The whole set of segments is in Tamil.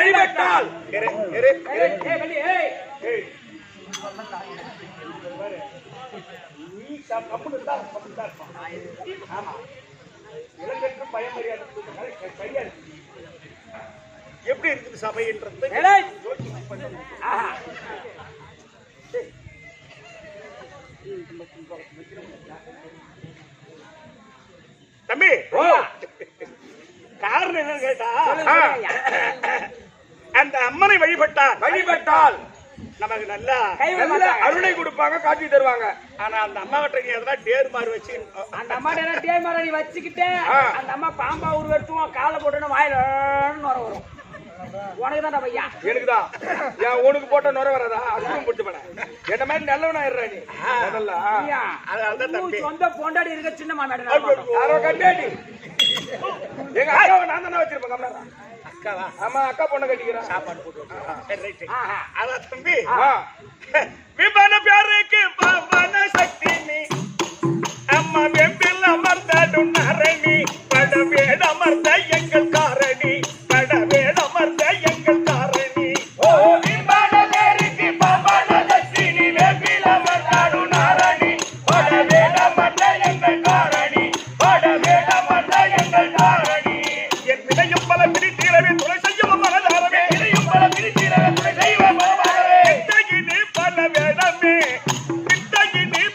வழிபட்டால் எப்படி இருக்குது சபை என்றது தம்பி காரணம் என்னன்னு கேட்டா அந்த அம்மனை வழிபட்டால் நமக்கு நல்லா அருளை கொடுப்பாங்க, காட்சி தருவாங்க. ஆனா அந்த அம்மா கிட்ட நீ எதனா டேர் மாதிரி வச்சு அந்த அம்மா டேர் மாதிரி நீ வச்சுக்கிட்டு அந்த அம்மா பாம்பா உருவெடுத்துவோம் காலை போட்டு வாயில நுர வரும். உனக்கு தான் பையா, எனக்கு தான். ஏன் உனக்கு போட்ட நுர வராதா? அதுவும் போட்டு போட என்ன மாதிரி நல்லவனா இருற நீ. சொந்த பொண்டாடி இருக்க சின்ன மாநாடு கண்டாடி எங்க அக்காவை நான் தானே வச்சிருப்பேன். கம்னாரா அக்காவா? ஆமா, அக்கா பொண்ணை கட்டிக்கிறேன், சாப்பாடு போட்டு. அதான் தம்பி விமான பேருக்கு பாவன சக்தி நீ அம்மா வெம்பில் அமர்ந்தாடும் நரணி படவேட அமர்ந்த எங்கள் காரணி படவேட அமர்ந்த எங்கள் காரணி விமான பேருக்கு பாவன சக்தி நீ வெம்பில் அமர்ந்தாடும் நரணி படவேட அமர்ந்த எங்கள் காரணி படவேட அமர்ந்த எங்கள் காரணி என் வினையும் பல பிரித்தீரவே துணை செய்யும் மனதாரவே வினையும் பல பிரித்தீரவே துணை செய்யும் மனதாரவே கிட்டகினி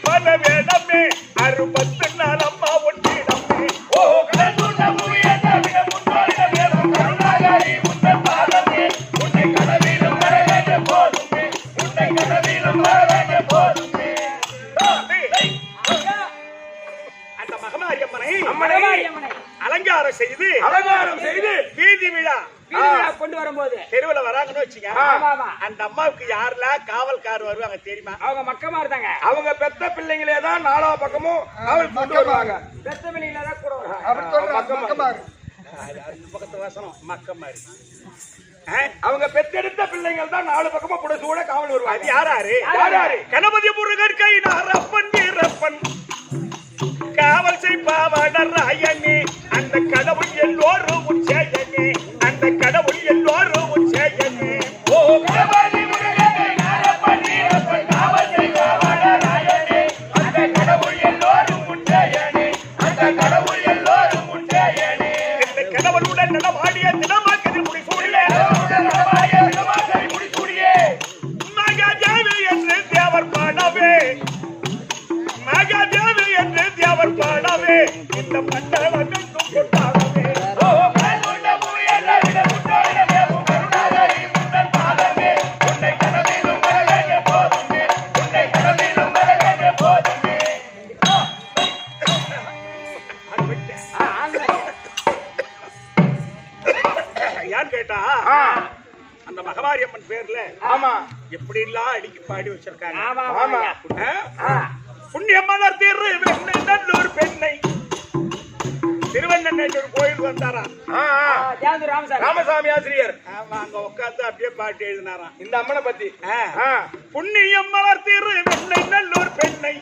பல வேடமே அறுபத்து நாள் அம்மா ஒன்றிடமே ஓ கடவுள் மூயன விட முன்னோட வேதம் கருணாகரி உன்னை பாதமே உன்னை கடவிலும் வரவேற்ற போதுமே உன்னை கடவிலும் வரவேற்ற போதுமே. அந்த மகமாரியம்மனை அலங்காரம் செய்து வீதி விழா கொண்டு வரும்போது தெருவுல வராங்கன்னு வச்சுங்க, அந்த அம்மாவுக்கு யாரெல்லாம் காவல்கார் வருவாங்க தெரியுமா? அவங்க மக்கமா இருந்தாங்க. அவங்க பெத்த பிள்ளைங்களே தான் நாலா பக்கமும் காவல் கொண்டு வருவாங்க. பெத்த பிள்ளைங்கள தான் கூட பக்கத்து வசனம் மக்கம் மாதிரி அவங்க பெத்தெடுத்த பிள்ளைங்கள் தான் நாலு பக்கமும் புடசூட காவல் வருவாங்க. யாராரு? கணபதி முருகன் கை நாரப்பன் வீரப்பன் காவல் செய்பவனர் ராயனே அந்த கடவுள் எல்லோரும் உச்சயனே அந்த கடவுள் எல்லோரும் உச்சயனே ஓ கணபதி முருகன் கை நாரப்பன் வீரப்பன் காவல் செய்பவனர் ராயனே அந்த கடவுள் எல்லோரும் உச்சயனே அந்த கடவுள் எல்லோரும் உச்சயனே இந்த கடவுளுடன் நடமாடிய தினமாக்கதில் முடிசூடியே மகாதேவி என்று தேவர் பாடவே மகாதேவி என்று தேவர் பாடவே இந்த மண்டலங்கள் கொண்டாடவே ஓ கருண மூயன விட முன்னோட தேவம் கருணாகரி முன்னன் பாதமே உன்னை கடவிலும் வரவேற்ற போதுமே உன்னை கடவிலும் வரவேற்ற போதுமே. யார் கேட்டா அந்த மகமாரியம்மன் பேர்ல ஆமா எப்படி எல்லாம் அடிக்கி பாடி வச்சிருக்காங்க. ஆமா புண்ணியமலர் திரு வெண்ணை நல்லூர் பெண்ணை திருவண்ணூர் கோயில் வந்தாரா ராமசாமி ஆசிரியர். அங்க உட்காந்து அப்படியே பாட்டு எழுதினாராம் இந்த அம்மனை பத்தி. புண்ணியம் மலர் திரு வெண்ணை நல்லூர் பெண்ணை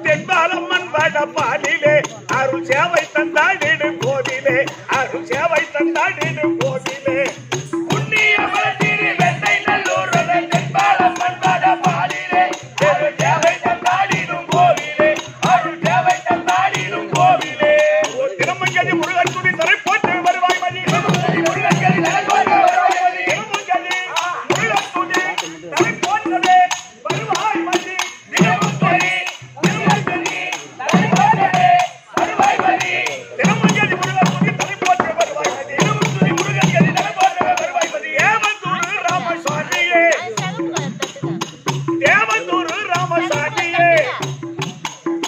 தென்பாலம்மன் வட பாலிலே அருள் சேவை தந்தாடிடு கோவிலே அருள் சேவை தந்தாடிடு கோவிலே புண்ணியம் மலர் திரு வெண்ணை நல்லூர் தென்பாலம்மன் வட பாலிலே அருள் சேவை தந்தாடிடும் கோவிலே அருள் சேவை தந்தாடிடும் கோவிலே திருமங்கதி முருகன் துணி தரை போட்டு வருவாய் மதி முருகன் கதி தரை போட்டு வருவாய் மதி திருமங்கதி முருகன் துணி தரை போட்டு வருவாய் மதி திருமங்கதி முருகன் கதி தரை போட்டு வருவாய் மதி திருமங்கதி முருகன் துணி தரை போட்டு வருவாய் மதி திருமங்கதி முருகன் கதி தரை போட்டு வருவாய் மதி ஏவந்தூர் ராமசாமியே தேவந்தூர் ராமசாமியே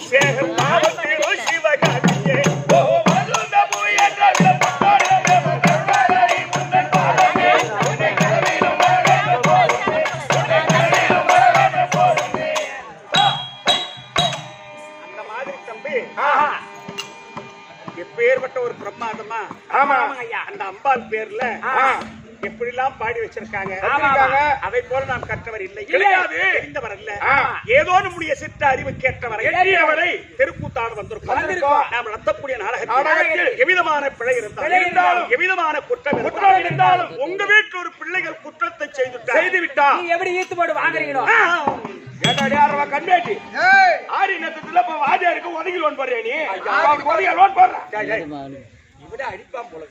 சேகர் பாவத்திரோ சிவகாமியே ஓ மதுந்த மூயன்ற விடப்பட்டாட தேவன் கருணாகரி முன்னன் பாதமே உன்னை கடவிலும் வரவேற்ற போதுமே உன்னை கடவிலும் வரவேற்ற போதுமே. அந்த மாதிரி தம்பி எப்பேற்பட்ட ஒரு பிரமாதமா ஆமா அந்த அம்பாள் பேர்ல எப்படிலாம் பாடி வச்சிருக்காங்க. அதை போல நாம் கற்றவர் இல்லை, கிடையாது, தெரிந்தவர் அல்ல. ஏதோ நம்முடைய சித்த அறிவு கேட்டவரை தெருக்கூத்தாடு வந்திருக்கோம். நாம் நடத்தக்கூடிய நாடகத்தில் எவ்விதமான பிழை இருந்தாலும் எவ்விதமான குற்றம் இருந்தாலும் உங்க வீட்டில் ஒரு பிள்ளைகள் குற்றத்தை செய்து விட்டா எப்படி ஈத்து போட்டு வாங்குறீங்களோ கண்டாட்டி ஆரி நேரத்துல வாஜாருக்கு ஒதுக்கி லோன் போடுறியா நீ? ஒதுக்கி லோன் போடுற இவனே அடிப்பான் போல.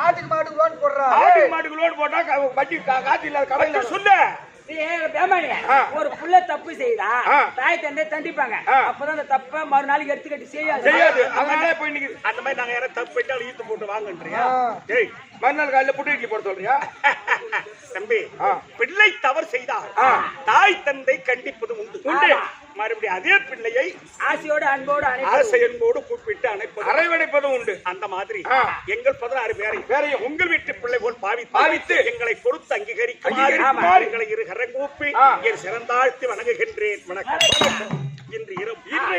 ஆட்டுக்கு மாட்டுக்கு லோன் போடுறா. ஆட்டுக்கு மாட்டுக்கு லோன் போட்டா வட்டி காசு இல்லாத கடையில சொல்லு. ஒரு புள்ள தப்பு செய்தா தாய் தந்தை தண்டிப்பாங்க. அப்பதான் அந்த தப்ப மறுநாளைக்கு எடுத்துக்கட்டி செய்யாது. அந்த மாதிரி நாங்க யாரும் தப்பு பண்ணாலும் ஈத்து போட்டு வாங்கன்றியா? மறுநாள் காலையில புட்டு இட்லி போட சொல்றியா? தம்பி, பிள்ளை தவறு செய்தால் தாய் தந்தை கண்டிப்பது உண்டு. மறுபடியும் அதே பிள்ளையை ஆசையோடு அன்போடு கூப்பிட்டு அரவணைப்பதும் உண்டு. அந்த மாதிரி எங்கள் 16 பேரையும் உங்கள் வீட்டு பிள்ளை போல் பாவித்து எங்களை பொறுத்து அங்கீகரிக்குமாறு எங்களை இரு கரங்கூப்பி என் சிறந்தாழ்த்தி வணங்குகின்றேன். வணக்கம். இன்று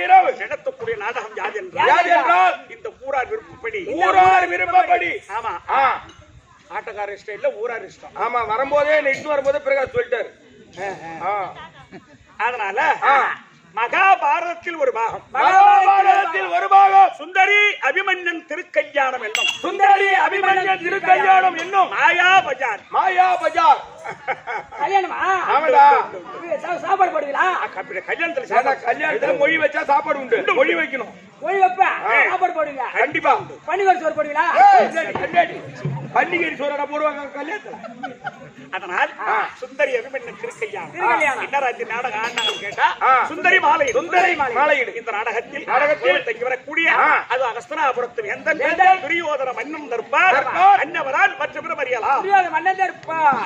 இரவு நடத்தக்கூடிய நாடகம் யாது என்றால் இந்த ஊரார் விருப்பப்படி. ஆமா, ஆட்டக்கார இஷ்டம் இல்ல, ஊரார் இஷ்டம். ஆமா, வரும்போதே நெக்ஸ்ட் வரும்போதே பிரகாஷ் சொல்லிட்டாரு. அதனால மகாபாரதத்தில் ஒரு பாகம் சுந்தரி அபிமன்யன் திருக்கல்யாணம் என்னும் மாயா பஜார் கல்யாணமா? சாப்பாடு போடுவீங்களா? கல்யாணத்துல மொழி வச்சா சாப்பாடு உண்டு. மொழி வைக்கணும். மொழி வைப்ப சாப்பாடு போடுவீங்க. கண்டிப்பா. பன்னிகரி சோறு போடுவீங்களா? பன்னிகரி சோறு போடுவாங்க கல்யாணத்துல. அதனால் சுந்தரி அபிமன்யன் திருக்கல்யாணம் என்ன ராஜ்ய நாடகம் ஆண்டாங்க கேட்டா சுந்தரி மாலை இந்த நாடகத்தில் தங்கி வரக்கூடிய அது அகஸ்தனாபுரத்து எந்த துரியோதன மன்னன் தருப்பார். அன்னவரால் மற்ற பிற அறியலாம். மன்னன் தருப்பார்.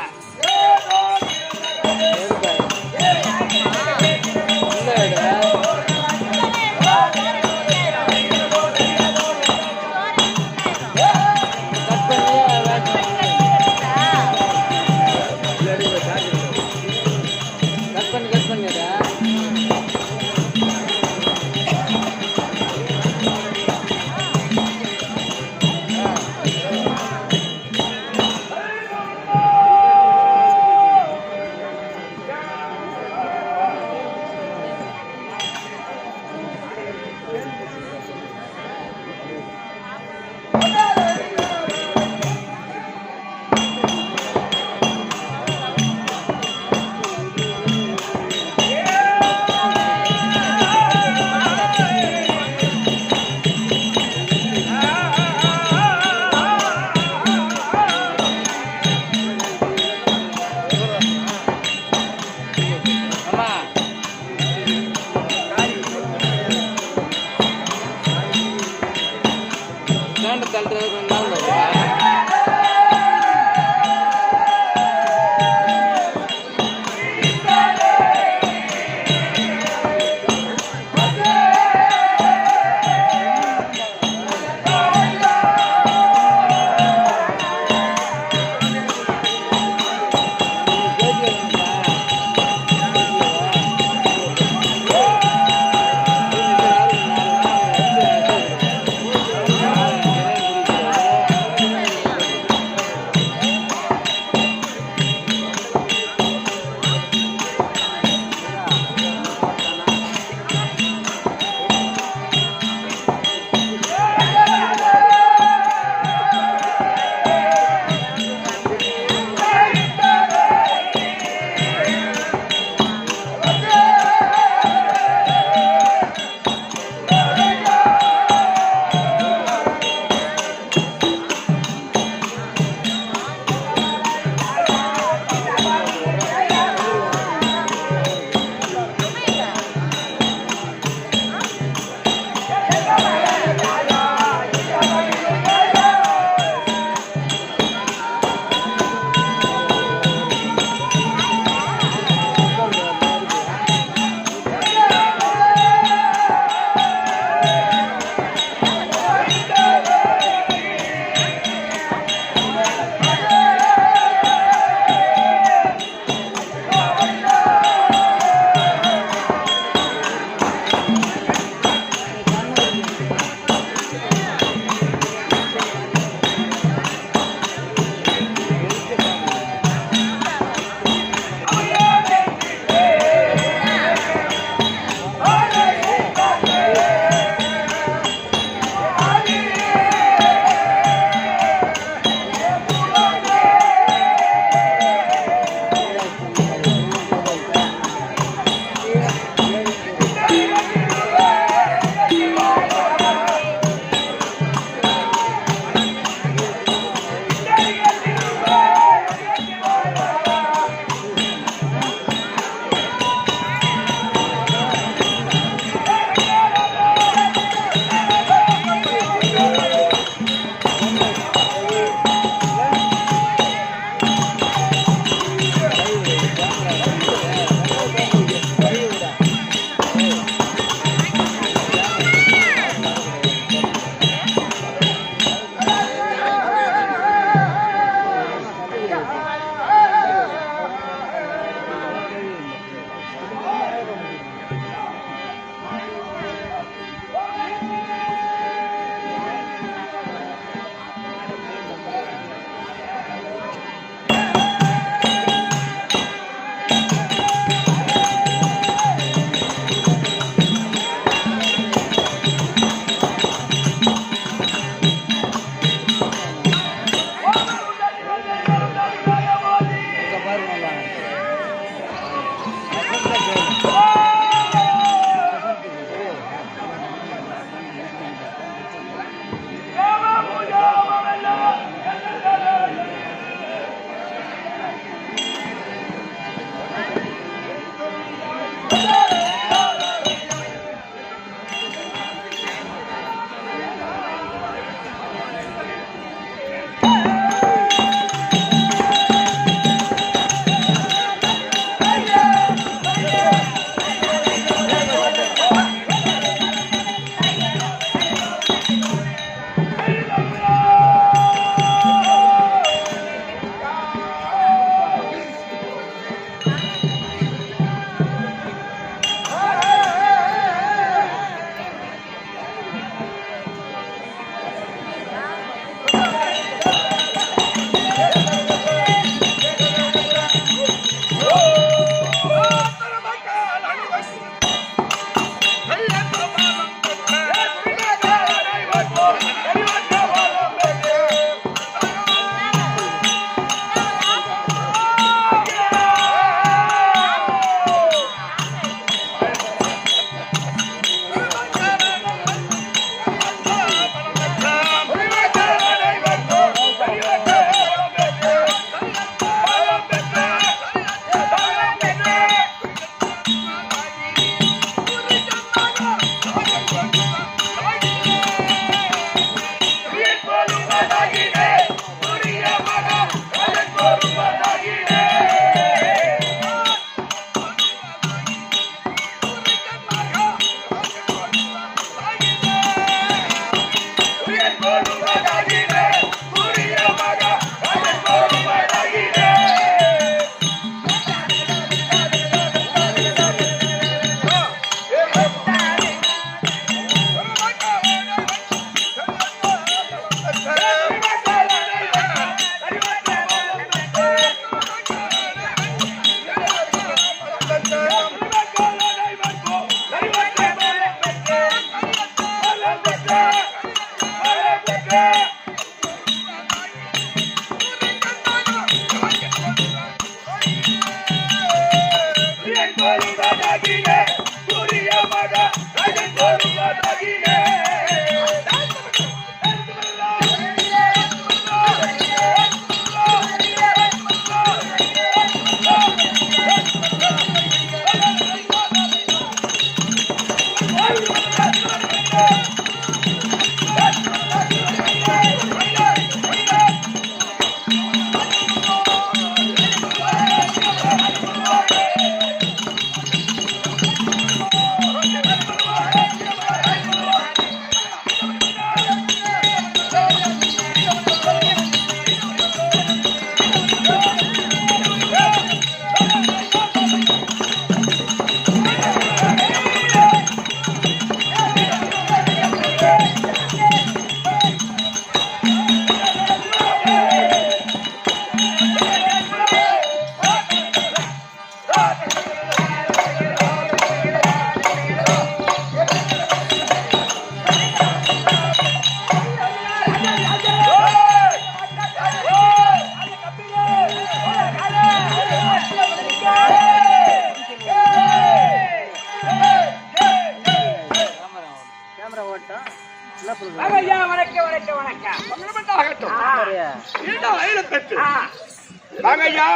வாங்க ஐயா.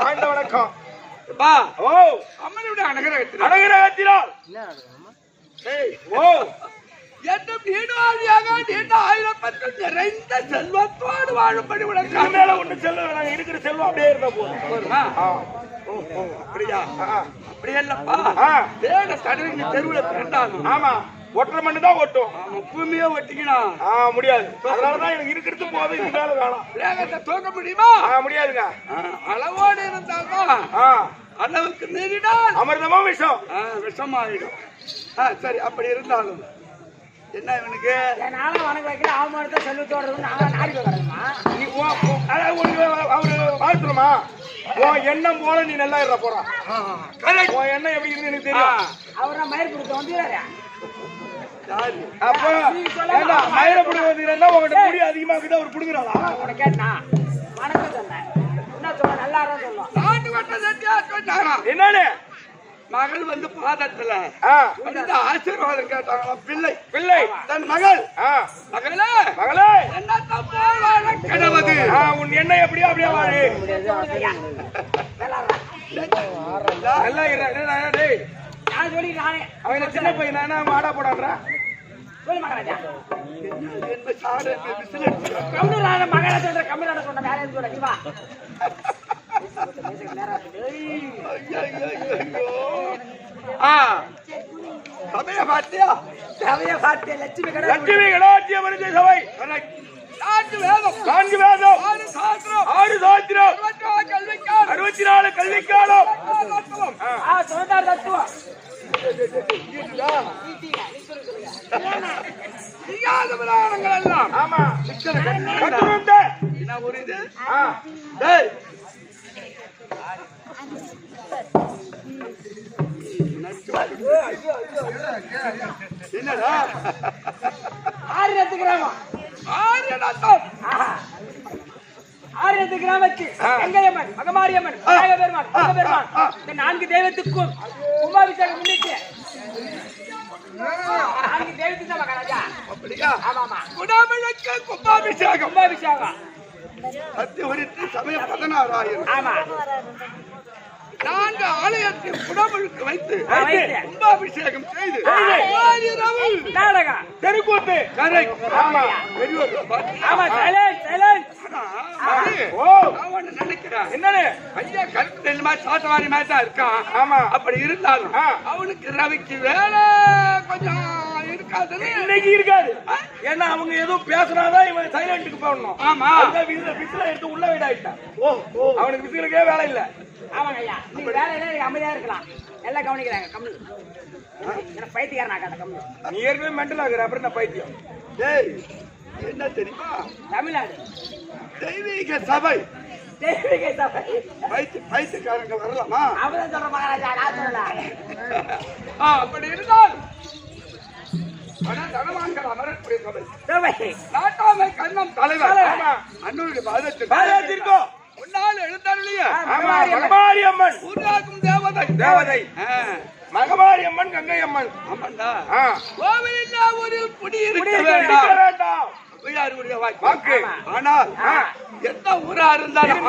ஆண்ட வணக்கம். பா ஓ அம்மனுடைய அனகரகத்தில் அழகிரகத்தினால் ஓ என்னும் நீடாழியாக நீண்ட ஆயிரம் பத்து நிறைந்த செல்வத்தோடு வாழும்படி உனக்கு மேல ஒண்ணு செல்வம் நாங்க இருக்கிற செல்வம் அப்படியே இருந்தா போதுமா? அப்படியா? அப்படி இல்லப்பா. தேட தடவை தெருவுல பிறந்தாலும் ஆமா ஒட்டரை மண்ணு தான் ஒட்டும். முப்புமையே ஒட்டிக்கணும். முடியாது. அதனாலதான் எனக்கு இருக்கிறது போதும். இது மேல வேணாம். வேகத்தை தூக்க முடியுமா? முடியாதுங்க. அளவோடு இருந்தால்தான் அளவுக்கு மீறினால் அமிர்தமும் விஷம் விஷமாயிடும். சரி, அப்படி இருந்தாலும் என்ன இவனுக்கு என்னால வணக்கம் வைக்கிற அவமானத்தை செல்வத்தோடு நாடி வைக்கிறேம்மா. நீ அவரு வாழ்த்துருமா உன் எண்ணம் போல நீ நல்லா இருற போறான். உன் எண்ணம் எப்படி இருந்து எனக்கு தெரியும். அவரை மயிர் கொடுத்து வந்துடுறாரு. அப்ப மயிரை புடுங்க வந்துக்கிறா உங்ககிட்ட முடி அதிகமாக்குது. அவர் புடுங்குறாளா? உன கேட்டா வணக்கம் சொன்னேன். என்ன சொல்ல நல்லா சொல்லுவோம். நாட்டு வட்ட சட்டியா சொன்னாரா? என்னன்னு மகள் வந்து பாதத்துல ஆசீர்வாதம் கேட்டாங்களா? பிள்ளை பிள்ளை தன் மகள் மகளே மகளே என்ன தப்பான கிடவது? உன் எண்ணெய் எப்படியோ அப்படியே வாழு. நல்லா டேய் நான் சொல்லி நானே அவன் சின்ன பையன் நானே மாடா போடான்றா சொல்லி மகாராஜா என்ன சாடு விசில் அடிச்சு கம்மியான மகாராஜா சொல்ற கம்மியான சொன்ன வேற எதுவும் சொல்ல வா. சபைய பாத்தியா? சபைய பாத்தியா? லட்சுமி கடை லட்சுமி கடாட்சிய மனித சபை. நான்கு வேதம் 6 சாஸ்திரம் 64 கல்விக்காலம். சொன்னார் தத்துவம். எல்லாம் ஆமா என்ன ஒரு இது என்னடா 6 கிராமம் 6 கிராமத்து கங்கையம்மன் மகமாரியம்மன் பெருமாள் இந்த 4 தெய்வத்துக்கும் கும்பாபிஷேகம் முன்னிட்டு 4 தெய்வத்துக்கு தான் மகாராஜா. அப்படியா? ஆமாமா குடாமலுக்கு கும்பாபிஷேகம் சத்திய உரித்து சமயம் 16,000. ஆமா 4 ஆலயத்தில் குடமுழுக்கு வைத்து கும்பாபிஷேகம் செய்து நாடகம் தெருக்கூத்து. ஆமா ஆமா சைலன்ட் நினைக்கிறேன். என்னன்னு ஐயா கருப்பு நெல் மாதிரி சாத்தவாரி மாதிரி தான் இருக்கான். ஆமா அப்படி இருந்தாலும் அவனுக்கு ரவிக்கு வேலை கொஞ்சம் இருக்காது. இன்னைக்கு இருக்காது. ஏன்னா அவங்க எதுவும் பேசுனாதான் இவன் சைலண்ட்டுக்கு போடணும். ஆமா விசில எடுத்து உள்ள வீடாயிட்டான். அவனுக்கு விசிலுக்கே வேலை இல்ல. ஆமாங்க ஐயா நீங்க வேலையில அமைதியா இருக்கலாம். எல்லாம் கவனிக்கிறாங்க. கம்மல் பைத்தியக்காரன் ஆகாத கம்மல். நீ ஏற்கனவே மென்டல் ஆகுற. அப்புறம் என்ன பைத்தியம்? டேய் என்ன தெரியுமா? தமிழ்நாடு தெய்வீக சபை. தெய்வீக சபை பைத்தியக்காரங்க வரலாமா? அவதான் சொல்ற மகாராஜா நான் சொல்லல. அப்படி இருந்தால் தனவான்கள் அமரக்கூடிய சபை நாட்டாமை கண்ணம் தலைவர் அண்ணனுடைய பாதத்திற்கும் முன்னால் எழுந்தாருடைய மகமாரியம்மன் ஊராக்கும் தேவதை மகமாரியம்மன் கங்கையம்மன் அம்மன்டா கோவிலில்லா ஊரில் குடியிருக்க வேண்டாம் வாக்கு. ஆனால் எந்த ஊரா இருந்தாலும்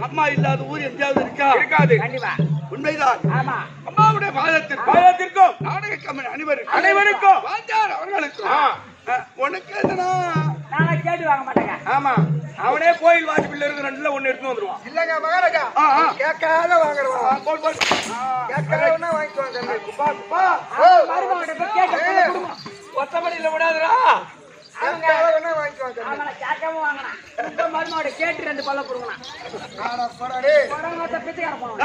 அம்மா இல்லாத ஊர் எங்கேயாவது இருக்காது. உண்மைதான். அம்மாவுடைய பாதத்திற்கும் நாடக கம்பெனி அனைவருக்கும் வாத்தியார் அவர்களுக்கும் உனக்கு எதுனா கேட்டு வாங்க மாட்டேங்க. ஆமா அவனே கோயில் வாசப்பில் இருக்கு. 2ல 1 எடுத்து வந்துருவான். இல்லங்க மகாராஜா கேட்காத வாங்குறோம். கேட்காதவனா வாங்கிக்குவாங்க. ஒத்தமடியில விடாதுரா. கேட்காதவனா வாங்கிக்குவாங்க. அவனை கேட்காம வாங்கினா மருமாவோட கேட்டு 2 பல்ல கொடுங்கண்ணா. பிச்சைக்கார போனோம்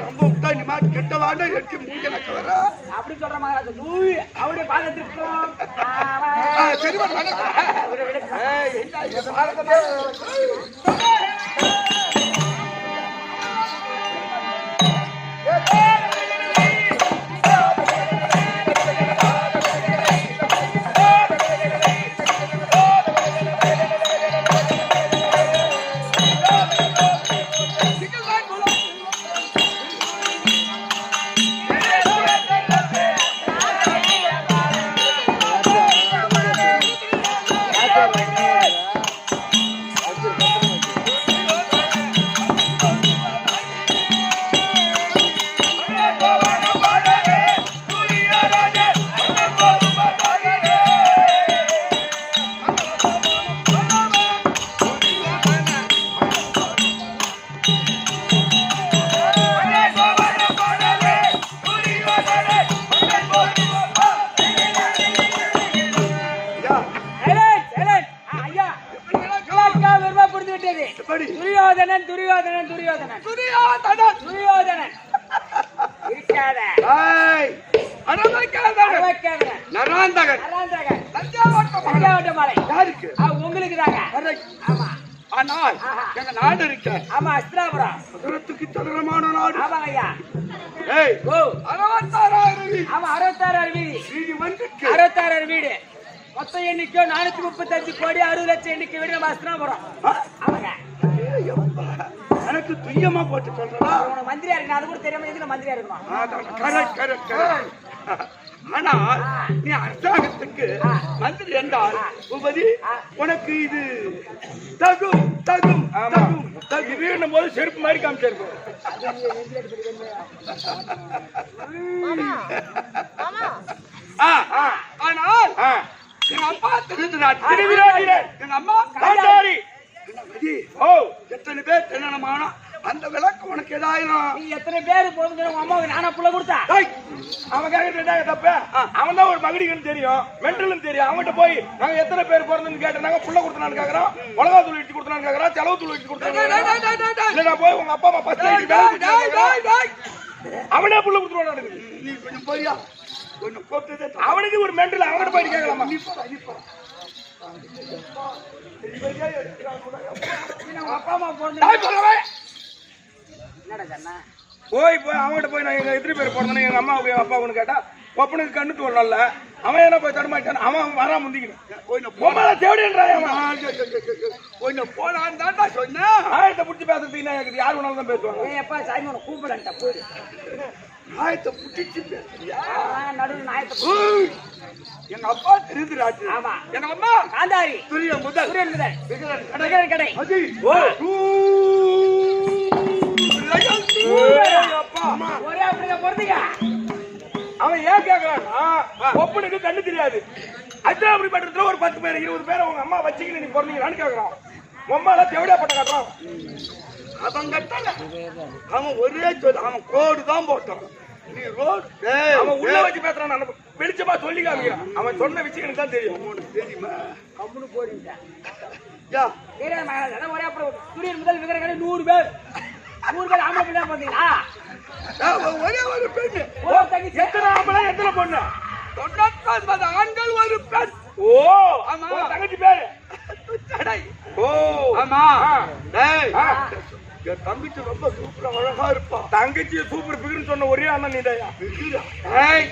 ரொம்ப விட்டா நீ மாட்டு கெட்ட வாண்ட எட்டி மூஞ்ச நக்க வர அப்படி சொல்ற மகாராஜா தூவி அவருடைய பாதத்திற்கும் துரியோதனன் துரியோதனன் துரியோதனன் துரியோதனன் இருக்காத அரவக்காதவன் நராந்தகன் நராந்தகன் தஞ்சாவூர் மலை யாருக்கு உங்களுக்கு தாங்க ஆமா ஆனால் எங்க நாடு இருக்க ஆமா அஸ்திராபுரம் சதுரத்துக்கு சதுரமான நாடு ஆமாங்க ஐயா ஏய் ஓ 66,000 வீதி ஆமா 66 வீடு வீதி வந்துக்கு 66 வீடு மொத்த எண்ணிக்கை 435 கோடி 60 லட்சம் எண்ணிக்கை வீடு நம்ம அஸ்திராபுரம் ஆமாங்க எனக்கு துய்யமா போட்டு சொல்றா உனக்கு மந்திரியா இருக்கு அது கூட தெரியாம எதுக்கு மந்திரியா இருக்கணும் கரெக்ட் ஆனால் நீ அரசாங்கத்துக்கு மந்திரி என்றால் உபதி உனக்கு இது தகும் தகும் தகும் இதுன்னும் போது செருப்பு மாதிரி காமிச்சிருக்கோம். ஆனால் எங்க அப்பா திருநாட்டு எங்க அம்மா காந்தாரி. ஓ எத்தனை பேர் திருமணமான அந்த விளக்கு உனக்கு ஏதாயிரம் நீ எத்தனை பேர் போகுது உங்க அம்மாவுக்கு நானா புள்ள கொடுத்தா அவன் கேட்க தப்ப அவன் தான் ஒரு மகடிகன்னு தெரியும் மென்டலும் தெரியும். அவன்கிட்ட போய் நாங்க எத்தனை பேர் பிறந்தோம்னு கேட்டாங்க. புள்ள கொடுத்தான்னு கேக்குறோம், உலகா தூள் இட்டு கொடுத்தான்னு கேக்குறோம், செலவு தூள் இட்டு கொடுத்தாங்க. இல்ல நான் போய் உங்க அப்பா அம்மா பஸ் அவனே புள்ள கொடுத்துருவான். நீ கொஞ்சம் போறியா கொஞ்சம் கூப்பிட்டதே அவனுக்கு ஒரு மென்டல் அவன்கிட்ட போய் கேட்கலாமா? அப்பா அம்மா போன என்னடா சொன்னா போய் அவன்கிட்ட போய் நான் எங்க எத்தனை பேர் பிறந்தேன்னு எங்க அம்மா அப்பா ஒண்ணு கேட்டா ஒப்பனுக்கு கண்ணு தோணல. அவன் என்ன போய் தடுமாட்டான். அவன் வரா முந்திக்கணும் பொம்மால தேவடின்றான். கொஞ்சம் போலான்னு தான்டா சொன்னேன். ஆயத்தை பிடிச்சி பேசுறதுக்கு எனக்கு யாரு வேணாலும் தான் பேசுவாங்க. எப்பா சாமி உனக்கு கூப்பிடன்ட்டா போயிடு நாயத்தை புட்டிச்சு பேசுறியா? நடுவில் நாயத்தை எங்க அப்பா திருதுராஜ். ஆமா எங்க அம்மா காந்தாரி துரிய முதல் சூரியன் முதல் கடை அது ஒரே அப்படிங்க பொறுத்துங்க. அவன் ஏன் கேட்கறான்னா ஒப்பனுக்கு கண்ணு தெரியாது. அஜாபுரி பட்டத்துல ஒரு 10 பேர் 20 பேரை உங்க அம்மா வச்சுக்கிட்டு நீ பிறந்தீங்களான்னு கேட்கறான். உம்மால தேவடியா பட்ட காட்டுறான். அவன் கட்டல அவன் ஒரே சொல் அவன் கோடு தான் போட்டான். நீ ரோடு அவன் உள்ள வச்சு பேசுறான். வெளிச்சமா சொல்லி காமிக்கிறான். அவன் சொன்ன விஷயம் எனக்கு தான் தெரியும். உனக்கு தெரியுமா? கம்முனு போயிட்டேன் யா ஒரே அப்புறம் சூரியன் முதல் விக்கிற கடை 100 பேர் 100 பேர் ஆம்பளை பிள்ளை பார்த்தீங்களா? ஒரே ஒரு பெண்ணு ஒரு தங்கச்சி எத்தனை ஆம்பளை எத்தனை பொண்ணு? 99 ஆண்கள் ஒரு பெண். ஓ ஆமா. உன் தங்கச்சி பேரு சடை. ஓ ஆமா ஆ. டேய் என் தங்கச்சி ரொம்ப சூப்பரா அழகா இருப்பா. தங்கச்சி சூப்பர் பிகர்னு சொன்ன ஒரே அண்ணன் நீதாயா? டேய்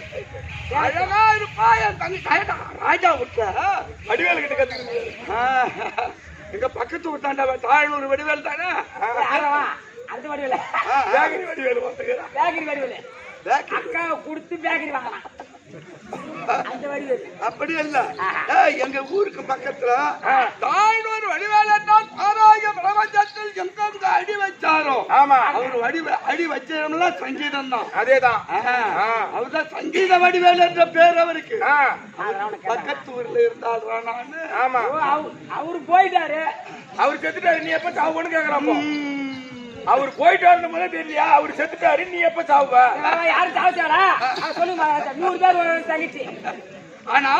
அழகா இருப்பா என் தங்கச்சி. ராஜா விட்ட வடிவேலு கிட்ட கத்துக்கிட்டு எங்க பக்கத்து விட்டாண்டா தாழூர் வடிவேல் தானே. ஆறவா அந்த வடிவில பேக்கரி வடிவேலு பார்த்துக்கிறான். பேக்கரி வடிவில அக்காவை கொடுத்து பேக்கரி வாங்கலாம். அந்த வடிவேல் அப்படி இல்ல. எங்க ஊருக்கு பக்கத்துல தாழ்வூர் வடிவேல் என்றால் ஆராய பிரபஞ்சத்தில் எங்க அடி வச்சாரோ ஆமா அவரு அடி வச்சதெல்லாம் சங்கீதம் தான். அதேதான். அவர்தான் சங்கீத வடிவேல் என்ற பேர் அவருக்கு. அவனுக்கு பக்கத்து ஊர்ல இருந்தாடுறா நானு. ஆமா அவரு போயிட்டாரு. அவர் செத்துட்டாரு. நீ எப்ப சாவுன்னு கேக்குறாப்போ அவர் போயிட்டாருன்னு முதல்ல தெரியலையா? அவர் செத்துட்டாரு. நீ எப்ப சாவுவ? யாரு சாவிச்சாரா சொல்லுங்க. 100 பேர் ஒரு தங்கச்சி. ஆனா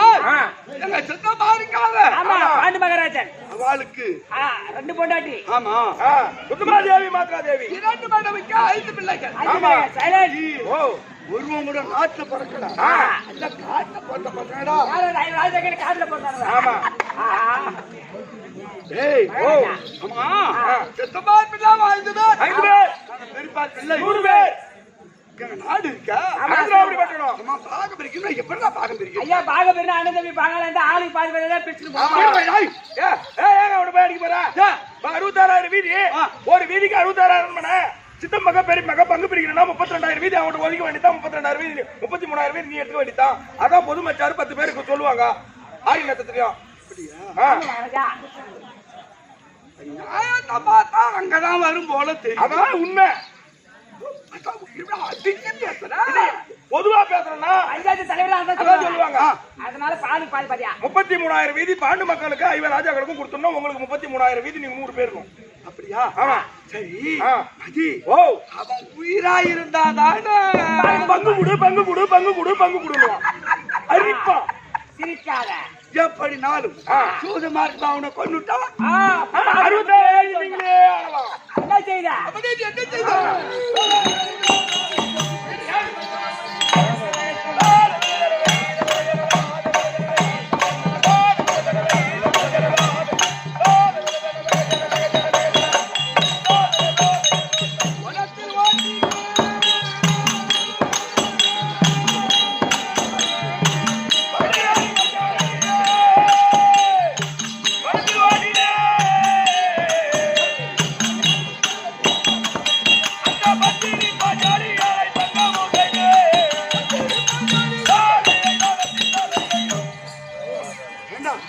எங்க சித்தப்பா இருக்காங்க. ஆமா பாண்டு மகாராஜன் அவளுக்கு 2 பொண்டாட்டி. ஆமா சுத்தமா தேவி மாத்ரா தேவி 2 மடவுக்கு 5 பிள்ளைகள். ஆமா. சைலண்ட். ஓ ஒருவன் கூட நாட்டுல பிறக்கல. அந்த காட்டுல பிறந்த பசங்கடா. ராஜகிரி காட்டுல போட்டாங்க. ஆமா ஏய் ஓ ஆமா சித்தப்பா பிள்ளை 5 பேர். 5 பேர் பெரியப்பா பிள்ளை 100 பேர். எங்க நாடு இருக்கா? ஆந்திராபுரி பட்டணம். அம்மா பாகம் பிரிக்கணும். எப்படிடா பாகம் பிரிக்கணும்? ஐயா பாக பேரு அண்ணன் தம்பி பாங்கல இந்த ஆளுக்கு பாதி பேர் பிரிச்சு போவாங்க. அவனு போய் அடிக்க போறா 66,000 வீதி. ஒரு வீதிக்கு 66,000 மணி. சித்தம் மக பெரிய மக பங்கு பிரிக்கணும்னா 32,000 வீதி அவன் ஒதுக்க வேண்டியதான். 32,000 வீதி 33,000 வீதி நீ எடுக்க வேண்டியதான். அதான் பொதுமச்சாரு 10 பேருக்கு சொல்லுவாங்க. ஆரி நட்சத்திரம் அங்கதான் வரும் போல தெரியும். அதான் உண்மை. பொதுவா பேசுறேன்னா பஞ்சாயத்து தலைவர் அதான் சொல்லுவாங்க. அதனால பாலுக்கு பாதி பாதியா 33,000 வீதி பாண்டு மக்களுக்கு 50 ராஜாக்களுக்கும் கொடுத்தோம்னா உங்களுக்கு 33,000 வீதி நீங்க 100 பேர் இருக்கும். அப்படியா? ஆமா சரி மதி. ஓ அவன் உயிரா இருந்தாதானே பங்கு கொடு பங்கு கொடு பங்கு கொடு பங்கு கொடுவான். அரிப்பா சிரிக்காத. எப்படினாலும் சூதமா இருந்தா அவனை கொண்டுட்டா 66,000 நீங்களே ஆகலாம். செய்தா அப்படி என்ன செய்த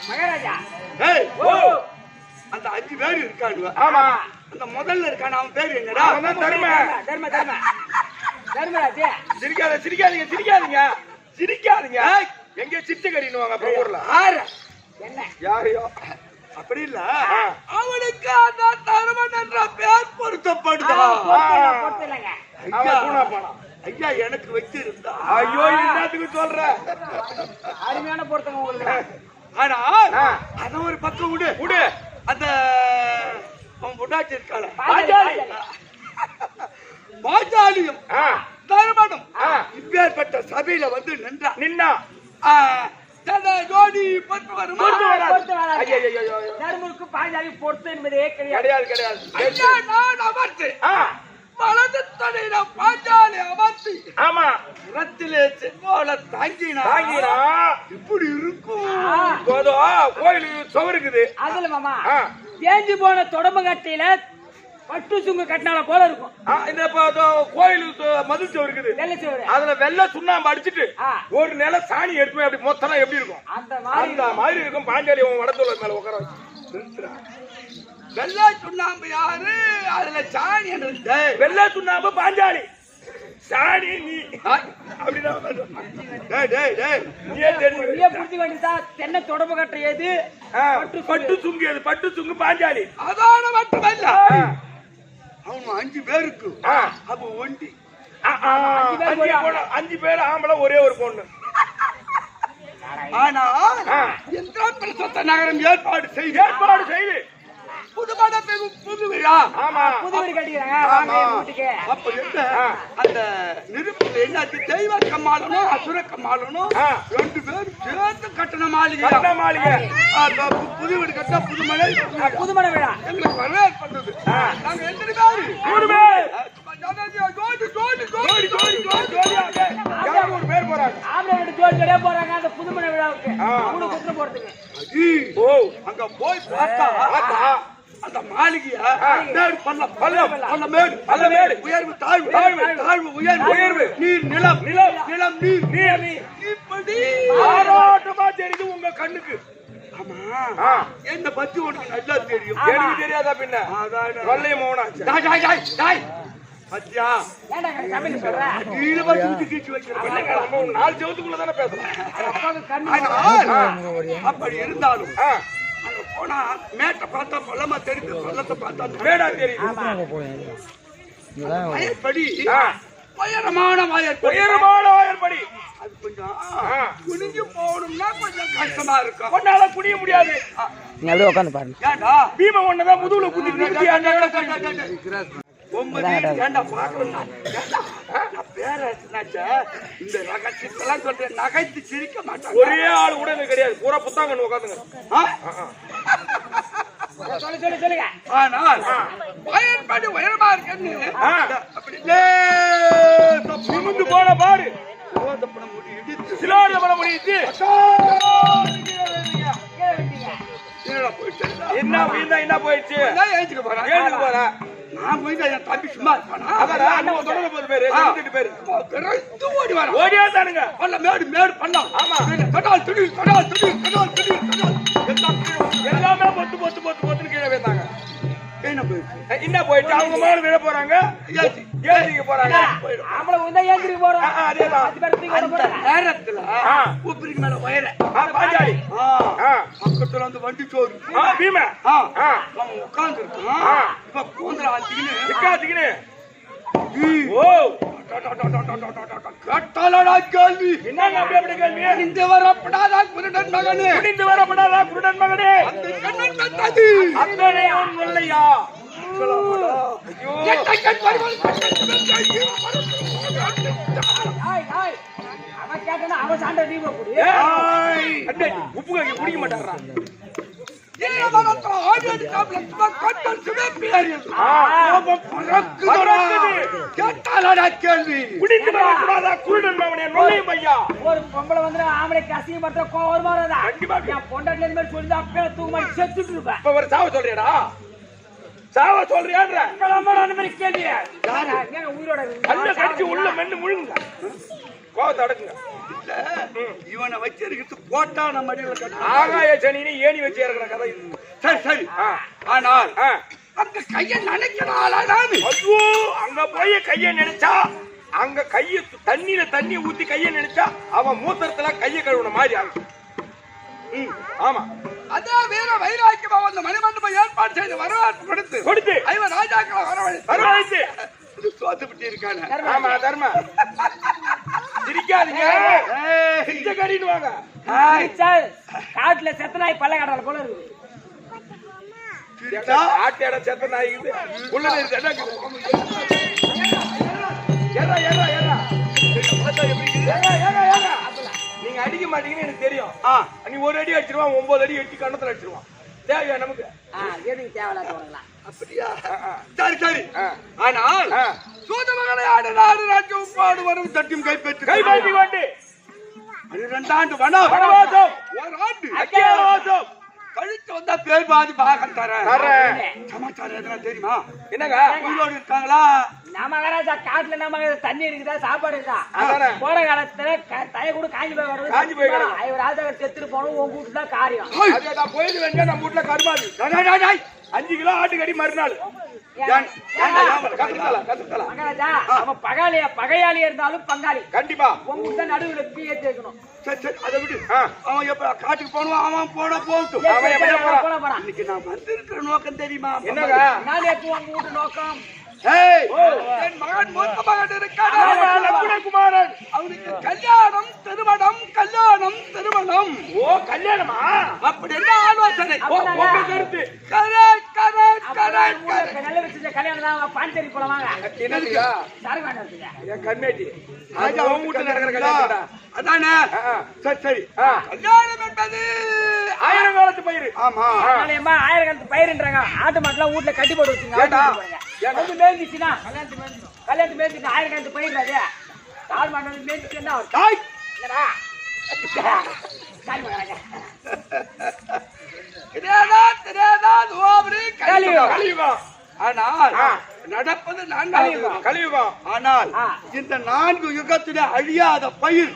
மகாராஜா ஏய் ஓ அந்த 5 பேர் இருக்கானுவ ஆமா அந்த முதல்ல இருக்கான அவன் பேர் என்னடா அவன் தான் தரும தர்மராஜ் சிரிக்காதீங்க சிரிக்காதீங்க எங்க சிட்டு கடினுவாங்க அப்ப ஊர்ல ஆறு என்ன யாரையோ அப்படி இல்ல அவனுக்கு அந்த தருமன் என்ற பேர் பொருத்தப்படுதா பொறுத்தலங்க அவன் கூணா போனான் ஐயா எனக்கு வச்சிருந்தா ஐயோ என்னத்துக்கு சொல்ற அருமையான பொறுத்தங்க உங்களுக்கு ஆனா அத ஒரு பக்கம் விடு அந்த அவன் பொண்டாட்டி இருக்காள பாஜாலியும் தருமனும் இப்பேற்பட்ட சபையில வந்து நின்னா ஜோடி பட்டு வரும் தர்மனுக்கு பாஞ்சாலி பொறுத்து என்பதே கிடையாது கிடையாது ஐயா நான் அமர்த்து வலது தலையில பாஞ்சாலி அமர்த்தி ஆமா ரத்திலே செவ்வாழ தாங்கினா இப்படி இருக்கும் கோயில் சுவர் இருக்குது அதுல மாமா தேஞ்சு போன தொடம்பு கட்டையில பட்டு சுங்கு கட்டினால போல இருக்கும் இந்த கோயில் மதில் சுவர் இருக்குது வெள்ளை சோறு அதுல வெள்ளை சுண்ணாம்பு அடிச்சுட்டு ஒரு நில சாணி எடுத்து அப்படி மொத்தம் எப்படி இருக்கும் அந்த மாதிரி இருக்கும் பாஞ்சாலி வடத்தூர் மேல உட்கார வச்சு வெள்ளை சுண்ணாம்பு யாரு அதுல சாணி வெள்ளை சுண்ணாம்பு பாஞ்சாலி சாணி நீ அப்படிதான் நீயே தெரிஞ்சு புரிஞ்சு வேண்டியதா தென்னை தொடம்பு கட்டை எது பட்டு சுங்கு எது பட்டு சுங்கு பாஞ்சாலி அதான மட்டுமல்ல அவன் 5 பேருக்கு அப்ப ஒண்டி 5 பேர் ஆம்பளை ஒரே ஒரு பொண்ணு ஆனா எந்த பிரசத்த நகரம் ஏற்பாடு செய்து புது விழா ஆமா புது வீடு கட்டிக்கிறாங்க அப்ப என்ன அந்த நிருப்பத்துல என்ன தெய்வ கம்மாளனும் அசுர கம்மாளனும் 2 பேரும் சேர்ந்து கட்டண மாளிகை புது வீடு கட்டினா புதுமண விழா எங்களுக்கு வரவேற்பு பண்ணது நாங்க எத்தனை பேர் போறாங்க ஆம்பளை ஜோடி ஜோடியா போறாங்க அந்த புதுமண விழாவுக்கு அவனுக்கு குத்துற போறதுக்கு அங்க போய் பார்த்தா அந்த மாளிகையா மேடு பள்ளம் மேடு உயர்வு தாழ்வு உயர்வு நீர் நிலம் நீர் இப்படி ஆரோட்டமா தெரியுது உங்க கண்ணுக்கு ஆமா என்ன பத்தி உனக்கு நல்லா தெரியும் எனக்கு தெரியாதா பின்ன கொள்ளைய மோகனாச்சு பத்தியா ஏன்டா சமையல் சொல்ற கீழே வச்சு கீச்சு வைக்கிறேன் நம்ம 4 செவத்துக்குள்ள தானே பேசுறோம் அப்படி இருந்தாலும் அங்க போனா மேட்டை பார்த்தா பள்ளமா தெரியுது பள்ளத்தை பார்த்தா மேடா தெரியும் வயற்படி உயரமான வாயற்படி அது கொஞ்சம் குனிஞ்சு போகணும்னா கொஞ்சம் கஷ்டமா இருக்கும் ஒன்னால குனிய முடியாது நீ அப்படியே உட்காந்து பாருங்க ஏண்டா பீம ஒன்னதான் முதுகுல குத்தி ஏண்டா பாக்கணும் இந்த ரகசியத்தெல்லாம் சொல்றேன் நகைத்து சிரிக்க மாட்டாங்க ஒரே ஆள் கூட எனக்கு கிடையாது பூரா புத்தாங்கன்னு உட்காந்துங்க சொல்லுங்க ஆனால் வயற்படி உயரமா இருக்குன்னு அப்படி நிமிந்து போன பாரு சிலோட படம் முடியுது என்ன போயிடுச்சு ஏழுக்கு போறேன் நான் போய் என் தம்பி சும்மா இருப்பானா பேரு ஓடி வர ஓடியா தானுங்க மேடு பண்ணலாம் ஆமா கடல் திடீர் எல்லாமே பொத்துன்னு கீழே வைத்தாங்க என்ன போயிடுச்சு என்ன போயிடுச்சு அவங்க மேல விழ போறாங்க ஏத்திக்கு போறாங்க ஆம்பளை வந்தா ஏந்திரிக்கு போறோம் அதேதான் அந்த நேரத்துல உப்பிரிக்கு மேல வயர பாஞ்சாலி பக்கத்துல வந்து வண்டி சோறு பீம அவன் உட்கார்ந்து இருக்கான் இப்ப கூந்தல ஆத்திக்கின்னு ஓ கட்டாளடா கேள்வி என்னங்க அப்படி கேள்வி இந்த வரப்படாதா குருடன் மகனே குருடன் மகனே அந்த கண்ணன் கட்டாது அத்தனை அவன் இல்லையா இருக்கலாமாடா? ஐயோ. அவன் கேட்டனா அவன் சாண்ட நீ போடு ஏய், அண்ணே, உப்பு கறி குடிக்க மாட்டாரா? கேட்டாலடா கேள்வி. குடித்து வரக்கூடாதா? குருடன் மகனே, நுழையும் ஐயா. ஒரு பொம்பளை வந்து ஆம்பளைக்கு அசிங்கப்படுற கோவம் வருமாறதா கண்டிப்பா. என் பொண்டாட்டில இந்த மாதிரி சொல்லி அப்பே தூங்க செத்துட்டு இருப்பேன் இப்ப ஒரு சாவ சொல்றியாடா? சாவ சொல்றியான்ற? அந்த மாதிரி கேள்வி ஏங்க உயிரோட கண்ணை கடிச்சு உள்ள மென்னு முழுங்குங்க. கோவத்தை அடக்குங்க. இல்ல, இவனை வச்சிருக்கிறது போட்டான மடியில கட்ட. ஆகாய சனின்னு ஏணி வச்சு இறக்குற கதை இது. சரி சரி. ஆனால் ஆ. அந்த கையை நினைக்கிறாளா நானு? ஐயோ, அங்க போய் கைய நினைச்சா அங்க கைய தண்ணியில தண்ணி ஊத்தி கைய நினைச்சா அவன் மூத்திரத்துல கைய கழுவுன மாதிரி ஆகும். ஆமா, அதான் வீர வைராக்கியமா அந்த மணிமண்டபம் ஏற்பாடு செய்து வரவேற்பு கொடுத்து கொடுத்து ஐவன் ராஜாக்களை வரவழைத்து வரவழைத்து. தோத்துப்பட்டு இருக்கானே. ஆமா, தர்ம சிரிக்காதீங்க. சிரிச்ச கறின்னு வாங்க. காட்டுல செத்த நாய் பல்ல காட்டால போல இருக்கு ஆட்டேட செத்த நாய் இது. உள்ள இருக்கு, என்ன இருக்குது? ஏறா, ஏறா, ஏறா. ஏறா, ஏறா, ஏறா. நீங்க அடிக்க மாட்டீங்கன்னு எனக்கு தெரியும். நீ ஒரு அடி அடிச்சிருவான், 9 அடி அடிச்சு கண்ணத்துல அடிச்சிருவான். தேவையா நமக்கு? எதுக்கு தேவையில்லாத வரலாம் அப்படியா? சரி சரி. ஆனால் சூதமகளை ஆடு நாடு ராஜ்யம் உப்பாடு வரும் தட்டியும் கைப்பற்றி கைப்பற்றி கொண்டு 12 ஆண்டு வனம் வனவாசம், ஒரு ஆண்டு அக்கியவாசம் கழிச்சு வந்தா பேர் பாதி பாகம் தரேன். தரேன். சமாச்சாரம் எதுனா தெரியுமா? என்னங்க? உயிரோடு இருக்காங்களா? நம்ம மகாராஜா காட்டுல நம்ம தண்ணி இருக்குதா சாப்பாடு இருக்கா அதானே. போன காலத்துல தய கூட காஞ்சி போய் வரும் காஞ்சி போய் கிடக்கு. ஐவர் ராஜா செத்துட்டு போனோம் உங்க வீட்டுல தான் காரியம் அதே நான் போயிட்டு வேண்டிய நம்ம வீட்டுல கருமாதி டேய், டேய், டேய். 5 கிலோ ஆட்டுக்கறி மறுநாள். கத்துத்தல. மகாராஜா அவன் பகையாளி இருந்தாலும் பங்காளி கண்டிப்பா. உங்க தான் நடுவுல ஏற்றி வைக்கணும் சரி சரி, அதை விடு. அவன் எப்ப காட்டுக்கு போனுவான், அவன் போகட்டும். அவன் எப்படியா போறான்? போறான் இன்னைக்கு நான் வந்திருக்கிற நோக்கம் தெரியுமா? என்னங்க? நான் எப்போ உங்க வீட்டு நோக்கம் ஏய், என் மகன் மூத்த மகன் இருக்கானே, ஆமா, லக்குணகுமாரன். அவனுக்கு கல்யாணம் திருமணம் கல்யாணம் திருமணம். ஓ, கல்யாணமா? அப்படி என்ன ஆலோசனை? ஓ, உங்க கருத்து. Correct correct correct correct. நல்ல வச்சு கல்யாணம் தான் பாஞ்சேரி போல வாங்க என்னதுக்கா? சாரி வேண்டாம் என் கண்மேட்டி. ராஜா உன் வீட்டுல நடக்கிற கல்யாணம்டா. அதானே. சரி சரி. ஆ. கல்யாணம் என்பது 1000 காலத்து பயிர். ஆமா. ஆலயமா ஆயிரக்கணக்கு பயிருன்றாங்க ஆட்டு மாட்டுலாம் வீட்டுல கட்டி போட்டு வச்சுங்க ஏண்டா? வந்து மேய்ஞ்சிச்சுன்னா கல்யாணத்து மேய்ஞ்சிட்டு ஆயிரக்கணக்கு பயிர் அது கால் மாட்டு மேய்ஞ்சிட்டு என்ன ஆகும்? டாய். என்னடா சாரி மகராஜா தெரியாதா துவாபரி கலியுகம். கலியுகம். ஆனால் ஆ. நடப்பது 4வது யுகம். கலியுகம். ஆனால் ஆ. இந்த 4 யுகத்திலே அழியாத பயிர்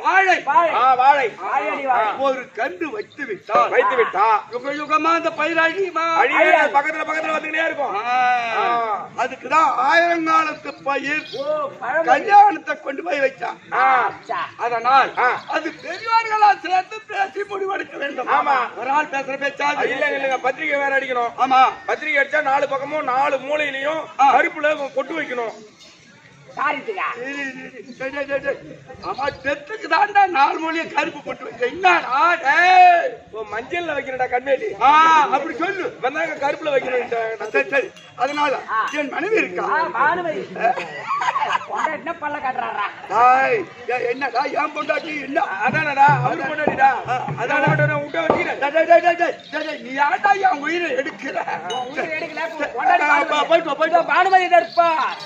வாழை வாழை. ஆயடி வாழை. ஒரு கன்று வைத்து விட்டால் வைத்து விட்டா யுக யுகமா அந்த பயிர் அழியுமா? அழியே பக்கத்துல வந்துட்டே இருக்கும். அதுக்குதான் 1000 காலத்து பயிர் பழமொழி. கல்யாணத்தை கொண்டு போய் வச்சான். சா. அதனால் ஆ. அது பெரியவர்களா சேர்ந்து பேசி முடிவெடுக்க வேண்டும். ஆமா. ஒரு ஆள் பேசுற பேச்சாது இல்லங்க, பத்திரிக்கை வேற அடிக்கணும். ஆமா. பத்திரிக்கை அடிச்சா 4 பக்கமும் 4 மூலையிலையும் கருப்புல கொட்டு வைக்கணும். காரியத்துக்கா ஆமா, டெத்துக்கு தாண்டா 4 மூலையும் கருப்பு போட்டு வைக்க. என்னடா டேய்? மஞ்சள்ல வைக்கிறடா கண்மேட்டி. அப்படி சொல்லு. வந்தாங்க கருப்புல வைக்கணும். சரி சரி. அதனால என் மனைவி இருக்கா? பானுமதி என்ன பல்ல காட்டுறாரா டாய், என்னடா என் பொண்டாட்டி என்ன? அதானடா அவரு பொண்டாட்டிடா. அதான் விட்ட வைக்கிறேன். டேய், டேய், டேய், டேய், டேய், நீ யாரடா என் உயிரை எடுக்கிற? உயிரை எடுக்கல போயிட்டு வா, போயிட்டு வா. பானுமதி தர்பார்